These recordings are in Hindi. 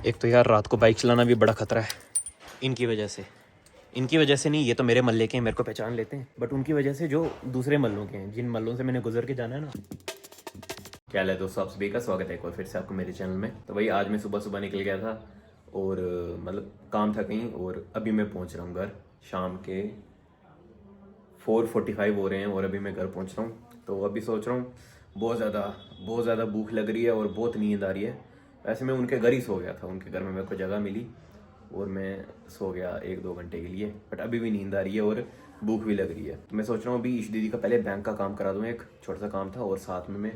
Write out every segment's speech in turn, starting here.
एक तो यार रात को बाइक चलाना भी बड़ा खतरा है इनकी वजह से। इनकी वजह से नहीं, ये तो मेरे मल्ले के हैं, मेरे को पहचान लेते हैं, बट उनकी वजह से जो दूसरे मल्लों के हैं, जिन मल्लों से मैंने गुजर के जाना है ना। क्या है दोस्तों, आप सभी का स्वागत है एक बार फिर से आपको मेरे चैनल में। तो भाई आज मैं सुबह सुबह निकल गया था और मतलब काम था कहीं, और अभी मैं पहुंच रहा हूँ घर। शाम के 4:45 हो रहे हैं और अभी मैं घर पहुंच रहा हूँ। तो अभी सोच रहा हूँ, बहुत ज़्यादा भूख लग रही है और बहुत नींद आ रही है। वैसे मैं उनके घर ही सो गया था, उनके घर में मेरे को जगह मिली और मैं सो गया 1-2 घंटे के लिए, बट अभी भी नींद आ रही है और भूख भी लग रही है। तो मैं सोच रहा हूँ अभी ईश दीदी का पहले बैंक का काम करा दूँ, एक छोटा सा काम था, और साथ में मैं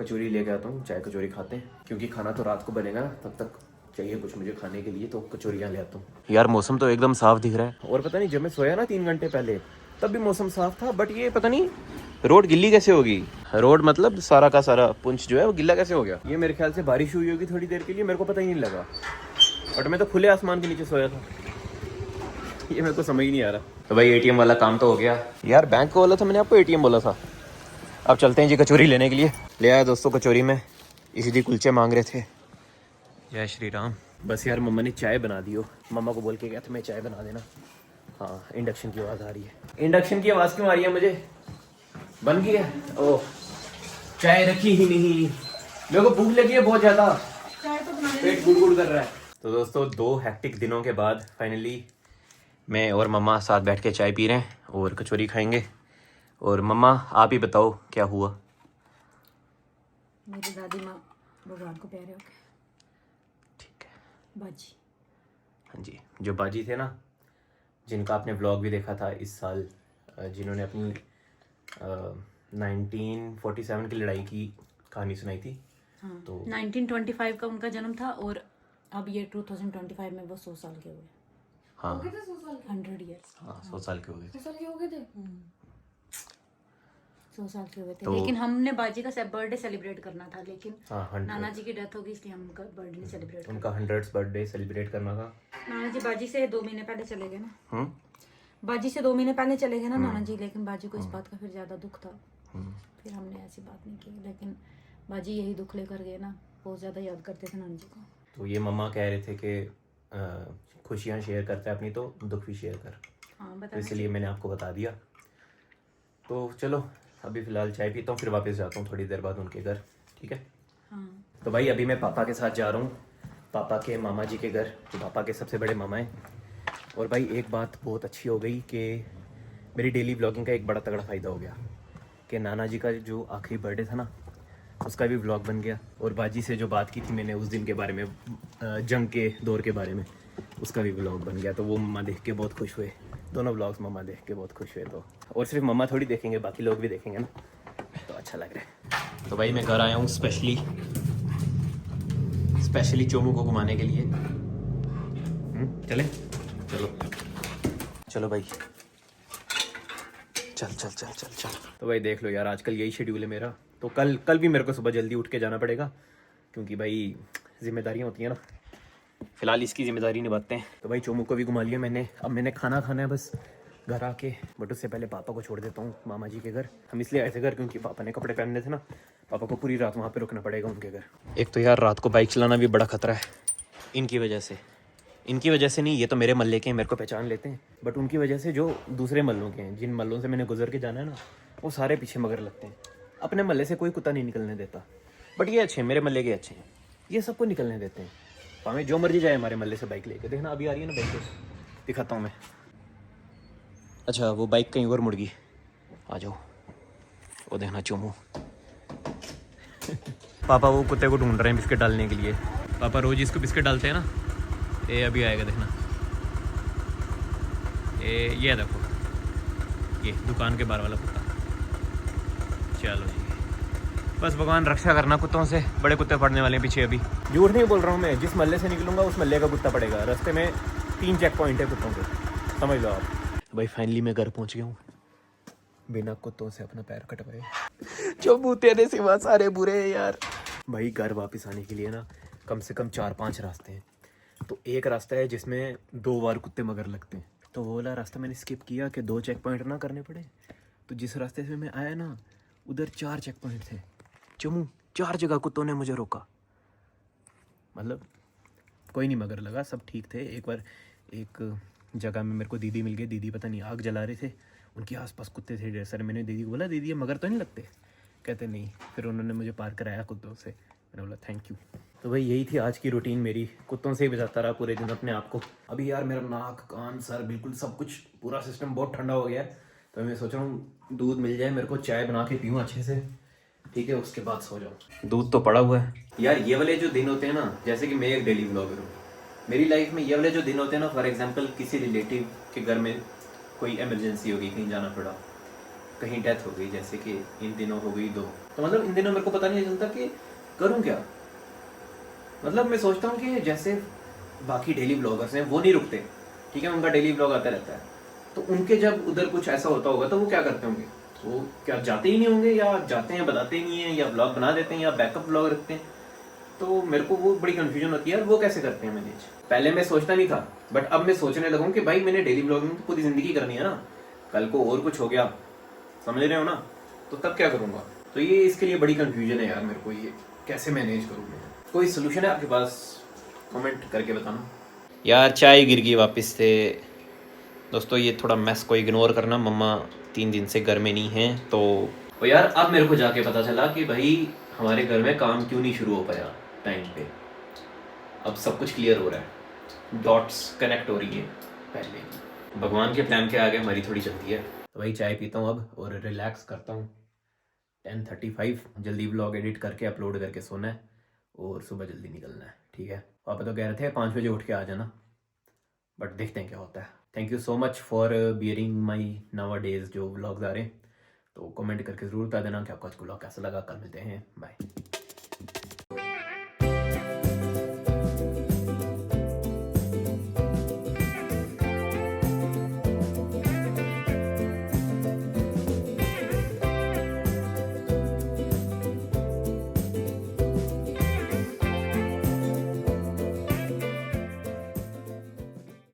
कचौरी लेके आता हूँ, चाय कचौरी खाते हैं, क्योंकि खाना तो रात को बनेगा ना, तब तक चाहिए कुछ मुझे खाने के लिए, तो कचौरियाँ ले आता हूँ। यार मौसम तो एकदम साफ दिख रहा है, और पता नहीं जब मैं सोया ना 3 घंटे पहले तब भी मौसम साफ था, बट ये पता नहीं रोड गिल्ली कैसे होगी। रोड मतलब सारा का सारा पुंछ जो है वो गिल्ला कैसे हो गया। ये मेरे ख्याल से बारिश हुई होगी थोड़ी देर के लिए, मेरे को पता ही नहीं लगा, बट मैं तो खुले आसमान के नीचे सोया था। ये मेरे को समझ ही नहीं आ रहा। तो भाई एटीएम वाला काम तो हो गया यार, बैंक को बोला था मैंने, आपको एटीएम बोला था। अब चलते हैं जी कचौरी लेने के लिए। ले आया दोस्तों कचौरी में, इसी दी कुलचे मांग रहे थे। जय श्री राम। बस यार मम्मा ने चाय बना दी हो, मम्मा को बोल के गया था मैं चाय बना देना। हाँ, इंडक्शन की आवाज़ आ रही है। इंडक्शन की आवाज़ क्यों आ रही है मुझे? बन गई है? ओह, चाय रखी ही नहीं, मेरे को भूख लगी है बहुत ज़्यादा, पेट गुड़गुड़ कर रहा है। तो दोस्तों 2 हेक्टिक दिनों के बाद फाइनली मैं और मम्मा साथ बैठ के चाय पी रहे हैं और कचौरी खाएंगे। और मम्मा आप ही बताओ क्या हुआ? मेरी दादी माँ भगवान को प्यारे हो गए। ठीक है बाजी। हाँ जी, जो बाजी थे ना, जिनका आपने व्लॉग भी देखा था इस साल, जिन्होंने अपनी 1947 की लड़ाई की कहानी सुनाई थी। हाँ, तो 1925 का उनका जन्म था और अब ये 2025 में वो 100 साल के हुए। हाँ 100 ईयर्स। हाँ 100 साल के हो गए। 100 साल के हो गए थे। 100 साल के हुए थे, तो लेकिन हमने बाजी का बर्थडे सेलिब्रेट करना था, लेकिन हाँ नाना जी की डेथ हो गई, इसलिए हम उनका बर्थडे नहीं सेलिब्रेट उनका 100th बर्थडे सेलिब्रेट करना था। नाना जी बाजी से 2 महीने पहले चले गए ना। हम्म बाजी से 2 महीने पहले चले गए ना नाना जी, लेकिन बाजी को इस बात का फिर ज्यादा दुख था। फिर हमने ऐसी बात नहीं की, लेकिन बाजी यही दुख लेकर गए ना, बहुत ज्यादा याद करते थे नाना जी को। तो ये मम्मा कह रहे थे कि खुशियाँ शेयर करता है अपनी तो दुख भी शेयर कर, हाँ तो बता। इसलिए मैंने आपको बता दिया। तो चलो अभी फ़िलहाल चाय पीता हूँ, फिर वापस जाता हूँ थोड़ी देर बाद उनके घर, ठीक है? हाँ तो भाई अभी मैं पापा के साथ जा रहा हूँ, पापा के मामा जी के घर, जो पापा के सबसे बड़े मामा हैं। और भाई एक बात बहुत अच्छी हो गई कि मेरी डेली व्लॉगिंग का एक बड़ा तगड़ा फ़ायदा हो गया कि नाना जी का जो आखिरी बर्थडे था ना, उसका भी व्लॉग बन गया। और बाजी से जो बात की थी मैंने उस दिन के बारे में, जंग के दौर के बारे में, उसका भी व्लॉग बन गया। तो वो मम्मा देख के बहुत खुश हुए, दोनों व्लॉग्स मम्मा देख के बहुत खुश हुए। तो और सिर्फ मम्मा थोड़ी देखेंगे, बाकी लोग भी देखेंगे ना, तो अच्छा लग रहा है। तो भाई मैं घर आया हूँ स्पेशली चोमू को घुमाने के लिए। चले चलो चलो भाई, चल चल चल चल चल। तो भाई देख लो यार, आजकल यही शेड्यूल है मेरा। तो कल भी मेरे को सुबह जल्दी उठ के जाना पड़ेगा, क्योंकि भाई जिम्मेदारियाँ होती हैं ना। फिलहाल इसकी जिम्मेदारी निभाते हैं। तो भाई चोमू को भी घुमा लिया मैंने, अब मैंने खाना खाना है बस घर आके, बट उससे पहले पापा को छोड़ देता हूँ मामा जी के घर। हम इसलिए आए थे घर क्योंकि पापा ने कपड़े पहनने थे ना, पापा को पूरी रात वहाँ पे रुकना पड़ेगा उनके घर। एक तो यार रात को बाइक चलाना भी बड़ा खतरा है इनकी वजह से। इनकी वजह से नहीं, ये तो मेरे मल्ले के हैं, मेरे को पहचान लेते हैं, बट उनकी वजह से जो दूसरे मल्लों के हैं, जिन मल्लों से मैंने गुजर के जाना है ना, वो सारे पीछे मगर लगते हैं। अपने मल्ले से कोई कुत्ता नहीं निकलने देता, बट ये अच्छे हैं, मेरे मल्ले के अच्छे हैं, ये सबको निकलने देते हैं। भाਵੇਂ जो मर्जी जाए हमारे मल्ले से बाइक लेके, देखना अभी आ रही है ना बाइक, दिखाता हूँ मैं। अच्छा वो बाइक कहीं और मुड़ गई, आ जाओ, वो देखना चोमू। पापा वो कुत्ते को ढूंढ रहे हैं बिस्किट डालने के लिए, पापा रोज इसको बिस्किट डालते हैं ना। ये अभी आएगा देखना, ये देखो, ये दुकान के बाहर वाला कुत्ता। चलो जी, बस भगवान रक्षा करना कुत्तों से, बड़े कुत्ते पड़ने वाले हैं पीछे अभी। झूठ नहीं बोल रहा हूँ मैं, जिस मल्ले से निकलूंगा उस मल्ले का कुत्ता पड़ेगा। रास्ते में 3 चेक पॉइंट है कुत्तों के, समझ लो आप। भाई फाइनली मैं घर पहुँच गया हूँ, बिना कुत्तों से अपना पैर कटवाए। जो बूते ने सिवा सारे बुरे हैं यार। भाई घर वापस आने के लिए ना कम से कम 4-5 रास्ते हैं। तो एक रास्ता है जिसमें 2 बार कुत्ते मगर लगते हैं, तो वो वाला रास्ता मैंने स्किप किया कि 2 चेक पॉइंट ना करने पड़े। तो जिस रास्ते से मैं आया ना, उधर 4 चेक पॉइंट थे। चमू 4 जगह कुत्तों ने मुझे रोका, मतलब कोई नहीं मगर लगा, सब ठीक थे। एक बार एक जगह में मेरे को दीदी मिल गई, दीदी पता नहीं आग जला रहे थे, उनके आसपास कुत्ते थे ढेर सारे। मैंने दीदी को बोला दीदी ये मगर तो नहीं लगते? कहते नहीं। फिर उन्होंने मुझे पार कराया कुत्तों से, मैंने बोला थैंक यू। तो भाई यही थी आज की रूटीन मेरी, कुत्तों से ही बचाता रहा पूरे दिन अपने आप को। अभी यार मेरा नाक कान सर बिल्कुल सब कुछ पूरा सिस्टम बहुत ठंडा हो गया है, तो मैं सोच रहा हूँ दूध मिल जाए मेरे को, चाय बना के पीऊँ अच्छे से, ठीक है, उसके बाद सो जाऊँ। दूध तो पड़ा हुआ है यार। ये वाले जो दिन होते हैं ना, जैसे कि मैं एक डेली व्लॉगर हूँ, मेरी लाइफ में ये वाले जो दिन होते हैं ना, फॉर एग्जांपल किसी रिलेटिव के घर में कोई इमरजेंसी होगी, कहीं जाना पड़ा, कहीं डेथ हो गई, जैसे कि इन दिनों हो गई 2, तो मतलब इन दिनों मेरे को पता नहीं चलता कि करूँ क्या। मतलब मैं सोचता हूँ कि जैसे बाकी डेली व्लॉगर्स हैं वो नहीं रुकते, ठीक है, उनका डेली व्लॉग आता रहता है, तो उनके जब उधर कुछ ऐसा होता होगा तो वो क्या करते होंगे? वो क्या जाते ही नहीं होंगे, या जाते हैं बताते ही नहीं है, या व्लॉग बना देते हैं, या बैकअप व्लॉग रखते हैं? तो मेरे को वो बड़ी कंफ्यूजन होती है यार, वो कैसे करते हैं मैनेज। पहले मैं सोचता नहीं था, बट अब मैं सोचने लगा हूँ कि भाई मैंने डेली व्लॉगिंग तो पूरी जिंदगी करनी है ना, कल को और कुछ हो गया, समझ रहे हो ना, तो तब क्या करूँगा? तो ये इसके लिए बड़ी कंफ्यूजन है यार मेरे को, ये कैसे मैनेज करूँ मैं? कोई सोल्यूशन है आपके पास? कमेंट करके बताना यार। चाय गिर गई वापस से दोस्तों, ये थोड़ा मैस को इग्नोर करना, मम्मा 3 दिन से घर में नहीं है। तो यार अब मेरे को जाके पता चला कि भाई हमारे घर में काम क्यों नहीं शुरू हो पाया टाइम पे। अब सब कुछ क्लियर हो रहा है, डॉट्स कनेक्ट हो रही है पहले की। भगवान के प्लान के आगे हमारी थोड़ी चलती है। तो भाई चाय पीता हूँ अब और रिलैक्स करता हूँ। 10:35 जल्दी व्लॉग एडिट करके अपलोड करके सोना है और सुबह जल्दी निकलना है, ठीक है। पापा तो कह रहे थे 5 बजे उठ के आ जाना, बट देखते हैं क्या होता है। Thank you so much for bearing my नावा डेज जो व्लॉग्स आ रहे हैं। तो कमेंट करके ज़रूर बता देना कि आपको आज व्लॉग कैसा लगा। कल मिलते हैं, बाय।